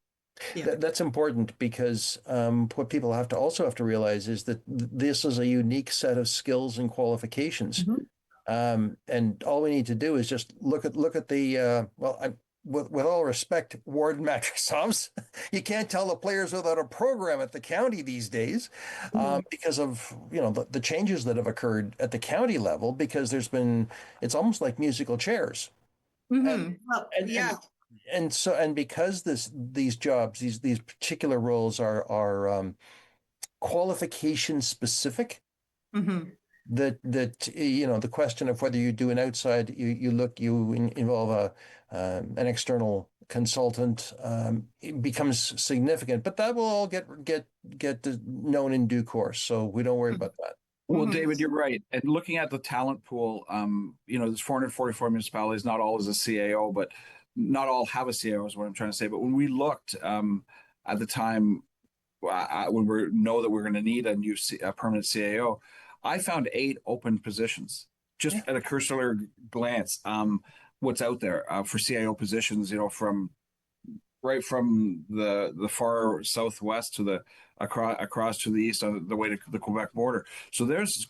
That's important, because what people also have to realize is that this is a unique set of skills and qualifications. And all we need to do is just look at the with all respect, Warden Matrosovs, you can't tell the players without a program at the county these days, because of the changes that have occurred at the county level, because it's almost like musical chairs. And because these jobs, these particular roles are qualification specific, that the question of whether you do an outside, you involve an external consultant, it becomes significant, but that will all get known in due course. So we don't worry about that. Well, David, you're right. And looking at the talent pool, there's 444 municipalities, not all is a CAO, but not all have a CAO is what I'm trying to say. But when we looked at the time, when we know that we're going to need a permanent CAO, I found 8 open positions just at a cursory glance. What's out there for CAO positions, from the far southwest to the across to the east on the way to the Quebec border. So there's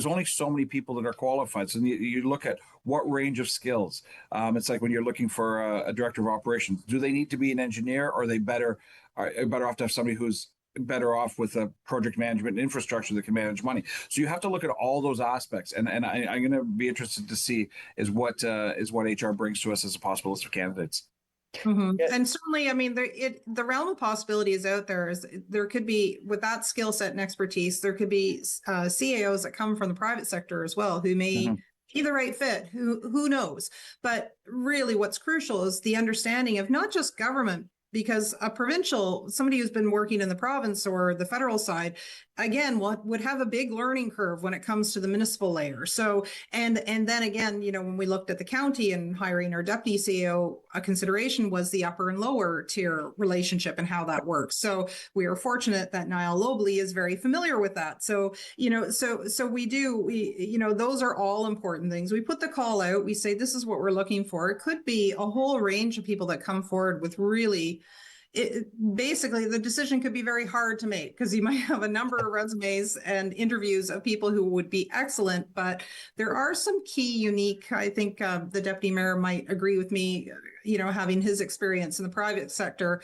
only so many people that are qualified. So you look at what range of skills. It's like when you're looking for a director of operations. Do they need to be an engineer, or are they better off to have somebody who's better off with a project management and infrastructure that can manage money? So you have to look at all those aspects, and I'm going to be interested to see is what HR brings to us as a possible list of candidates. And certainly, the realm of possibility is out there. There could be, with that skill set and expertise, there could be CAOs that come from the private sector as well, who may be the right fit. Who knows? But really, what's crucial is the understanding of not just government, because somebody who's been working in the province or the federal side, again, would have a big learning curve when it comes to the municipal layer. So, and then again, when we looked at the county and hiring our deputy CEO, a consideration was the upper and lower tier relationship and how that works. So we are fortunate that Niall Lobley is very familiar with that. So, those are all important things. We put the call out, we say, this is what we're looking for. It could be a whole range of people that come forward with really, basically the decision could be very hard to make, because you might have a number of resumes and interviews of people who would be excellent, but there are some key unique, I think the deputy mayor might agree with me, having his experience in the private sector,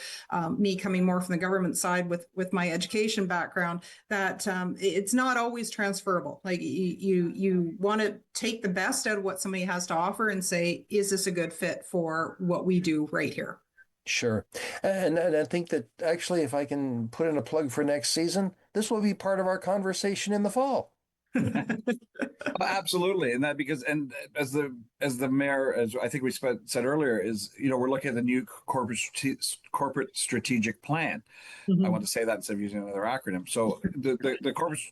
me coming more from the government side with my education background, that it's not always transferable. Like you want to take the best out of what somebody has to offer and say, is this a good fit for what we do right here? Sure. And I think that actually, if I can put in a plug for next season, this will be part of our conversation in the fall. Absolutely. And that as the mayor, as I think we said earlier, is, we're looking at the new corporate strategic plan. I want to say that instead of using another acronym. So the corporate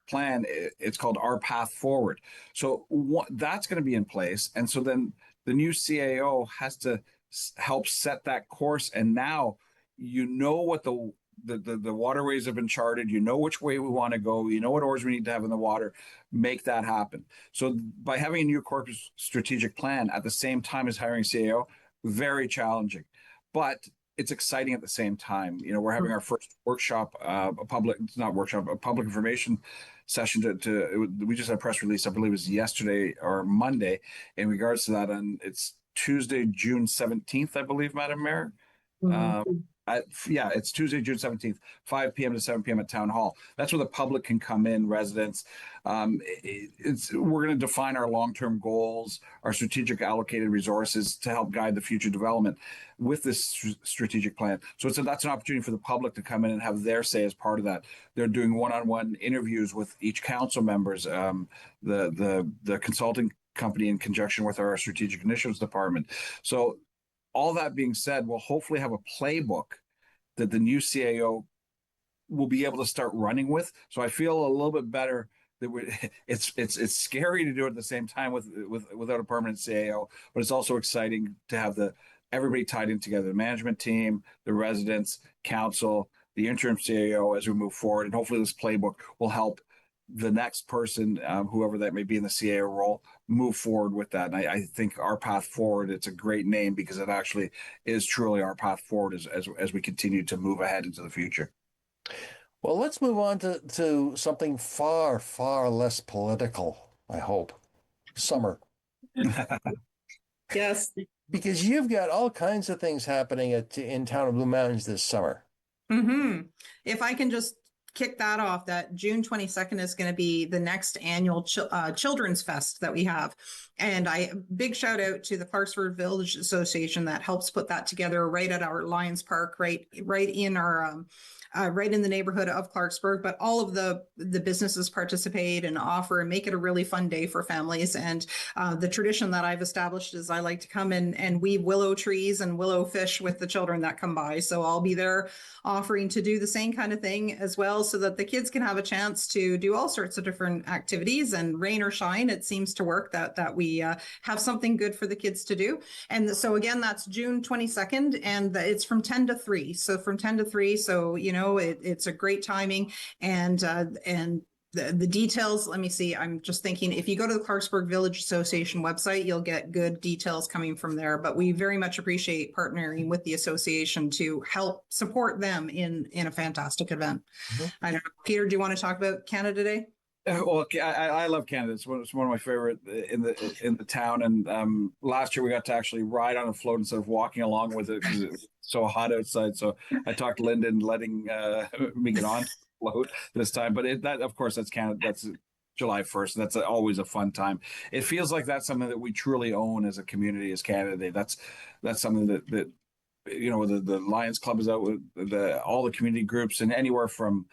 plan, it's called Our Path Forward. So that's going to be in place. And so then the new CAO has to help set that course, and now what the waterways have been charted, which way we want to go, what oars we need to have in the water, make that happen. So by having a new corporate strategic plan at the same time as hiring CAO, very challenging, but it's exciting at the same time. You know, we're having our first workshop, a public information session we just had a press release, I believe it was yesterday or Monday in regards to that. And it's Tuesday, June 17th, I believe, Madam Mayor. It's Tuesday, June 17th, 5 p.m. to 7 p.m. at Town Hall. That's where the public can come in, residents. We're going to define our long-term goals, our strategic allocated resources to help guide the future development with this strategic plan. So that's an opportunity for the public to come in and have their say as part of that. They're doing one-on-one interviews with each council members, the consulting company in conjunction with our strategic initiatives department. So all that being said, we'll hopefully have a playbook that the new CAO will be able to start running with. So I feel a little bit better that it's scary to do it at the same time without a permanent CAO, but it's also exciting to have everybody tied in together, the management team, the residents, council, the interim CAO as we move forward. And hopefully this playbook will help the next person, whoever that may be in the CAO role, move forward with that. And I think our path forward, it's a great name because it actually is truly our path forward as we continue to move ahead into the future. Well, let's move on to something far, far less political, I hope. Summer. Yes. Because you've got all kinds of things happening in town of Blue Mountains this summer. Mm-hmm. If I can just kick that off, that June 22nd is going to be the next annual Children's Fest that we have. And big shout out to the Clarksburg Village Association that helps put that together right at our Lions Park, right in our right in the neighborhood of Clarksburg. But all of the businesses participate and offer and make it a really fun day for families. And the tradition that I've established is I like to come and weave willow trees and willow fish with the children that come by. So I'll be there offering to do the same kind of thing as well, so that the kids can have a chance to do all sorts of different activities, and rain or shine, it seems to work that we have something good for the kids to do. And so again, that's June 22nd, and it's from 10 to 3. So from 10 to 3. So, you know, it's a great timing. And the details, let me see. I'm just thinking, if you go to the Clarksburg Village Association website, you'll get good details coming from there. But we very much appreciate partnering with the association to help support them in a fantastic event. Mm-hmm. I don't know, Peter, do you want to talk about Canada Day? Well, I love Canada. It's one of my favorite in the town. And last year we got to actually ride on a float instead of walking along with it because it was so hot outside. So I talked to Linda and letting me get on float this time. But that of course, that's Canada. That's July 1st. That's always a fun time. It feels like that's something that we truly own as a community, as Canada Day. That's something that you know, the Lions Club is out with all the community groups, and anywhere from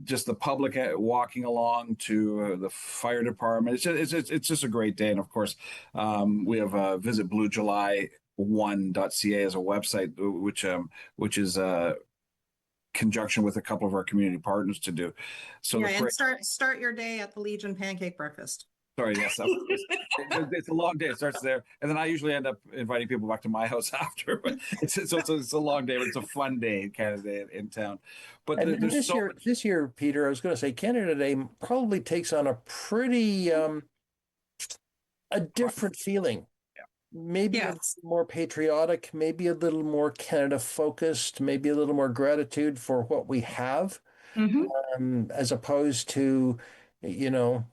just the public walking along to the fire department. It's just a great day. And of course, we have visit bluejuly1.ca as a website, which is conjunction with a couple of our community partners to do. So yeah, and start your day at the Legion Pancake Breakfast. Sorry, yes. It's a long day. It starts there. And then I usually end up inviting people back to my house after. But it's a long day, but it's a fun day, Canada Day in town. But this year, Peter, I was going to say Canada Day probably takes on a pretty a different feeling. Yeah. Maybe a little more patriotic, maybe a little more Canada focused, maybe a little more gratitude for what we have, as opposed to, you know,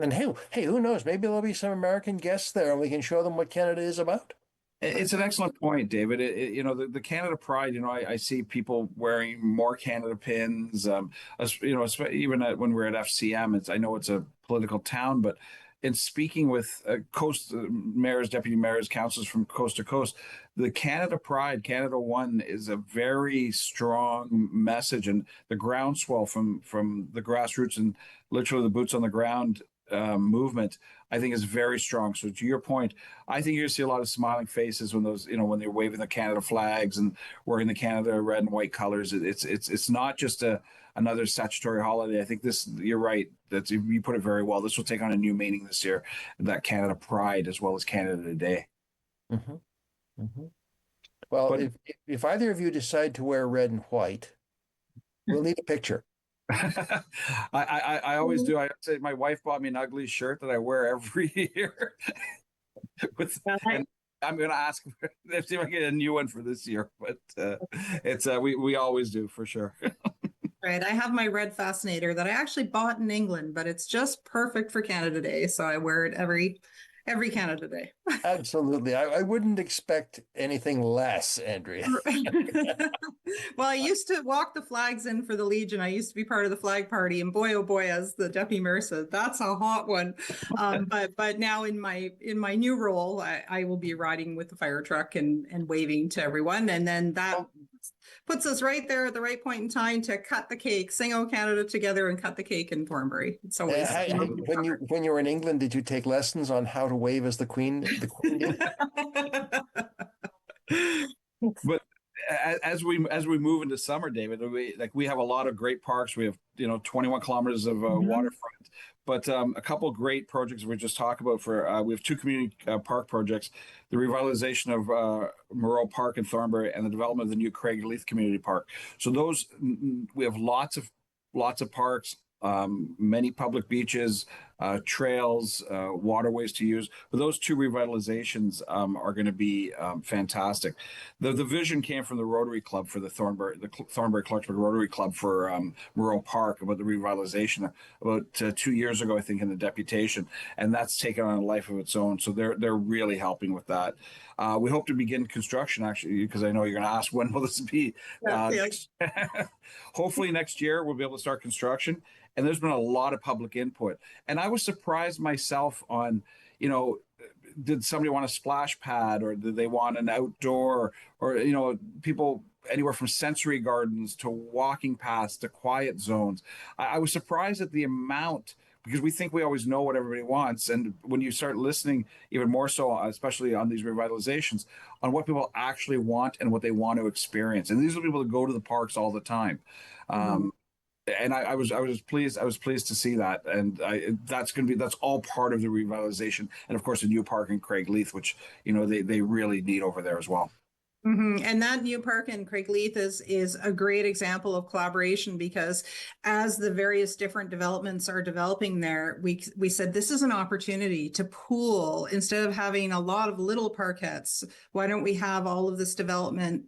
and hey, who knows? Maybe there'll be some American guests there, and we can show them what Canada is about. It's an excellent point, David. You know, the Canada Pride. You know, I see people wearing more Canada pins. You know, even when we're at FCM, I know it's a political town, but in speaking with mayors, deputy mayors, councils from coast to coast, the Canada Pride, Canada One, is a very strong message, and the groundswell from the grassroots and literally the boots on the ground movement, I think, is very strong. So to your point, I think you're gonna see a lot of smiling faces when when they're waving the Canada flags and wearing the Canada red and white colors. It's not just another statutory holiday. I think you're right. You put it very well. This will take on a new meaning this year, that Canada Pride as well as Canada Day. Mm-hmm. Mm-hmm. Well, if either of you decide to wear red and white, we'll need a picture. I always do. I say my wife bought me an ugly shirt that I wear every year. I'm going to ask if see if I can get a new one for this year, but it's we always do for sure. Right. I have my red fascinator that I actually bought in England, but it's just perfect for Canada Day. So I wear it every Canada Day. Absolutely. I wouldn't expect anything less, Andrea. Well, I used to walk the flags in for the Legion. I used to be part of the flag party, and boy, oh boy, as the deputy mayor said, that's a hot one. But now in my new role, I will be riding with the fire truck and waving to everyone, and then that puts us right there at the right point in time to cut the cake, sing "O Canada" together, and cut the cake in Thornbury. It's always when you were in England, did you take lessons on how to wave as the Queen? But as we move into summer, David, we have a lot of great parks. We have 21 kilometers of waterfront, but a couple of great projects we just talked about. We have 2 community park projects: the revitalization of Moreau Park in Thornbury and the development of the new Craigleith Community Park. So those we have lots of parks, many public beaches, trails, waterways to use. But those 2 revitalizations are going to be fantastic. The vision came from the Rotary Club for the Thornbury Clarksburg Rotary Club for Moreau Park about the revitalization about 2 years ago, I think, in the deputation, and that's taken on a life of its own. So they're really helping with that. We hope to begin construction, actually, because I know you're going to ask when will this be. Hopefully next year we'll be able to start construction. And there's been a lot of public input. And I was surprised myself on, did somebody want a splash pad, or did they want an outdoor, or people anywhere from sensory gardens to walking paths to quiet zones. I was surprised at the amount, because we think we always know what everybody wants. And when you start listening even more so, especially on these revitalizations, on what people actually want and what they want to experience. And these are people that go to the parks all the time. And I was pleased to see that, and that's all part of the revitalization, and of course the new park in Craigleith, which they really need over there as well. And that new park in Craigleith is a great example of collaboration, because as the various different developments are developing there, we said this is an opportunity to pool, instead of having a lot of little parkettes. Why don't we have all of this development,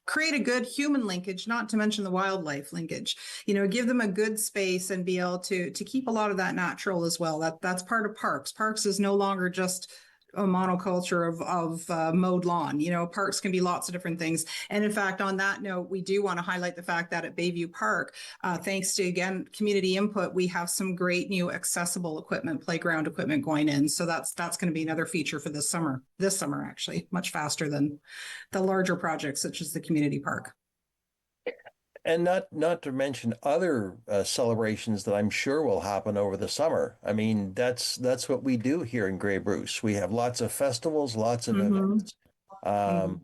create a good human linkage, not to mention the wildlife linkage, give them a good space and be able to keep a lot of that natural as well. That's part of parks. Parks is no longer just a monoculture of mowed lawn. Parks can be lots of different things. And in fact, on that note, we do want to highlight the fact that at Bayview Park, thanks to, again, community input, we have some great new accessible equipment, playground equipment going in. So that's going to be another feature for this summer, actually, much faster than the larger projects, such as the community park. And not to mention other celebrations that I'm sure will happen over the summer. I mean, that's what we do here in Grey Bruce. We have lots of festivals, lots of events. And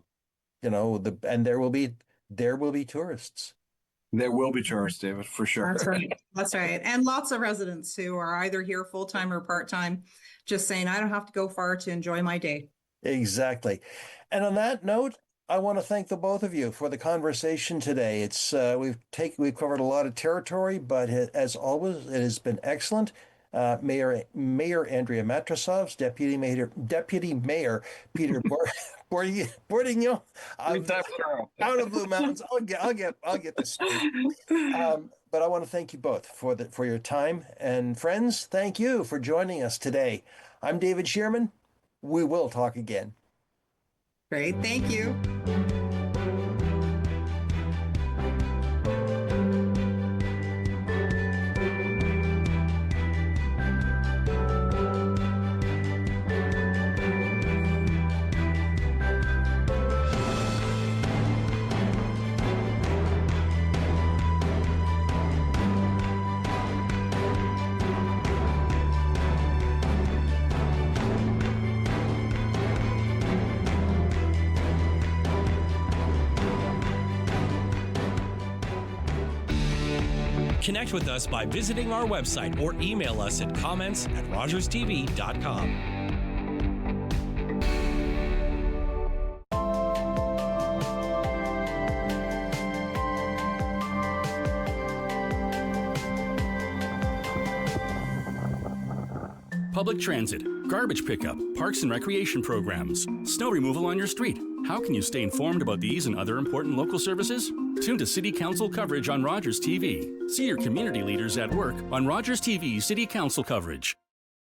there will be tourists. There will be tourists, David, for sure. That's right. And lots of residents who are either here full-time or part-time, just saying, I don't have to go far to enjoy my day. Exactly. And on that note, I want to thank the both of you for the conversation today. It's we've covered a lot of territory, but as always, it has been excellent. Mayor Andrea Matrosovs, Deputy Mayor Peter Bordignon, out of Blue Mountains. I'll get this straight. But I want to thank you both for your time, and friends, thank you for joining us today. I'm David Shearman. We will talk again. Great, thank you. Connect with us by visiting our website or email us at comments@rogerstv.com. Public transit, Garbage pickup, parks and recreation programs, snow removal on your street. How can you stay informed about these and other important local services? Tune to City Council coverage on Rogers TV. See your community leaders at work on Rogers TV City Council coverage.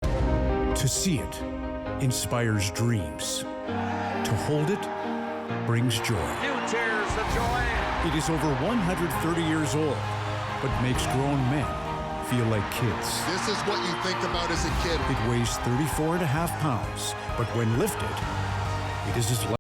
To see it inspires dreams. To hold it brings joy. New tears of joy. It is over 130 years old, but makes grown men feel like kids. This is what you think about as a kid. It weighs 34.5 pounds, but when lifted, it is as light